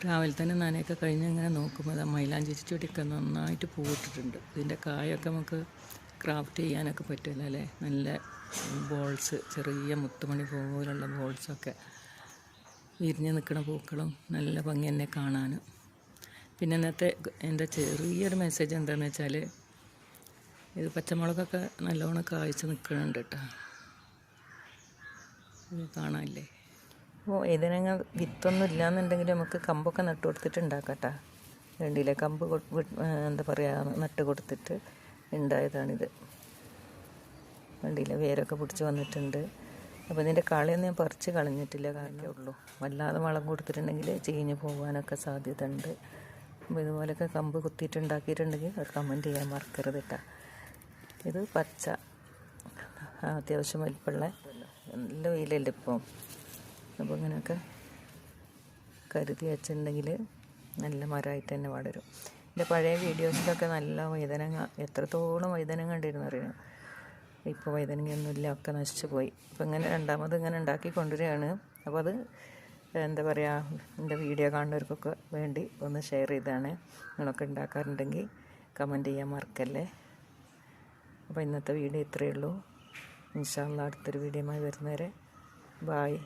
രാവിലെ തന്നെ നനയൊക്കെ കഴിഞ്ഞ് ഇങ്ങനെ നോക്കുമ്പോൾ അത് മൈലാഞ്ചി ചെടിയൊക്കെ നന്നായിട്ട് പൂവിട്ടിട്ടുണ്ട്. ഇതിൻ്റെ കായൊക്കെ നമുക്ക് ക്രാഫ്റ്റ് ചെയ്യാനൊക്കെ പറ്റുമല്ലോ അല്ലേ. നല്ല ബോൾസ്, ചെറിയ മുത്തുമണി പോലുള്ള ബോൾസൊക്കെ വിരിഞ്ഞ് നിൽക്കുന്ന പൂക്കളും നല്ല ഭംഗി തന്നെ കാണാൻ. പിന്നെ ഇന്നത്തെ എൻ്റെ ചെറിയൊരു മെസ്സേജ് എന്താണെന്ന് വെച്ചാൽ, ഇത് പച്ചമുളകൊക്കെ നല്ലോണം കായ്ച്ച് നിൽക്കുന്നുണ്ട് കേട്ടോ, ഇത് കാണാനില്ലേ. അപ്പോൾ ഇതിനങ്ങ് വിത്തൊന്നും ഇല്ലയെന്നുണ്ടെങ്കിൽ നമുക്ക് കമ്പൊക്കെ നട്ട് കൊടുത്തിട്ട് ഉണ്ടാക്കാം കേട്ടോ. വേണ്ടിയില്ലേ, കമ്പ് എന്താ പറയുക, നട്ട് കൊടുത്തിട്ട് ഉണ്ടായതാണിത്. വേണ്ടിയില്ല, വേരൊക്കെ പിടിച്ച് വന്നിട്ടുണ്ട്. അപ്പോൾ ഇതിൻ്റെ കളയൊന്നും ഞാൻ പറിച്ച് കളഞ്ഞിട്ടില്ല, കാരണമേ ഉള്ളൂ. വല്ലാതെ വളം കൊടുത്തിട്ടുണ്ടെങ്കിൽ ചീഞ്ഞ് പോകാനൊക്കെ സാധ്യത ഉണ്ട്. അപ്പോൾ ഇതുപോലെയൊക്കെ കമ്പ് കുത്തിയിട്ട് ഉണ്ടാക്കിയിട്ടുണ്ടെങ്കിൽ അത് കമൻറ്റ് ചെയ്യാൻ മറക്കരുത് കേട്ടോ. ഇത് പച്ച, അത്യാവശ്യം വലിപ്പമുള്ള, നല്ല വെയിലല്ലേ ഇപ്പോൾ. അപ്പോൾ ഇങ്ങനെയൊക്കെ കരുതി വെച്ചിട്ടുണ്ടെങ്കിൽ നല്ല മരമായിട്ട് തന്നെ വളരും. എൻ്റെ പഴയ വീഡിയോസിലൊക്കെ നല്ല വഴുതനങ്ങ, എത്രത്തോളം വഴുതനങ്ങ കണ്ടിരുന്നു അറിയണം. ഇപ്പോൾ വഴുതനങ്ങയൊന്നുമില്ല, ഒക്കെ നശിച്ചു പോയി. അപ്പോൾ ഇങ്ങനെ രണ്ടാമത് ഇങ്ങനെ ഉണ്ടാക്കി കൊണ്ടുവരികയാണ്. അപ്പോൾ അത് എന്താ പറയുക, എൻ്റെ വീഡിയോ കാണുന്നവർക്കൊക്കെ വേണ്ടി ഒന്ന് ഷെയർ ചെയ്താണ്. നിങ്ങളൊക്കെ ഉണ്ടാക്കാറുണ്ടെങ്കിൽ കമൻറ്റ് ചെയ്യാൻ മറക്കല്ലേ. അപ്പോൾ ഇന്നത്തെ വീഡിയോ ഇത്രയേ ഉള്ളൂ. ഇൻഷാ അല്ലാഹ് അടുത്തൊരു വീഡിയോയുമായി വരുന്നവരെ ബായ്.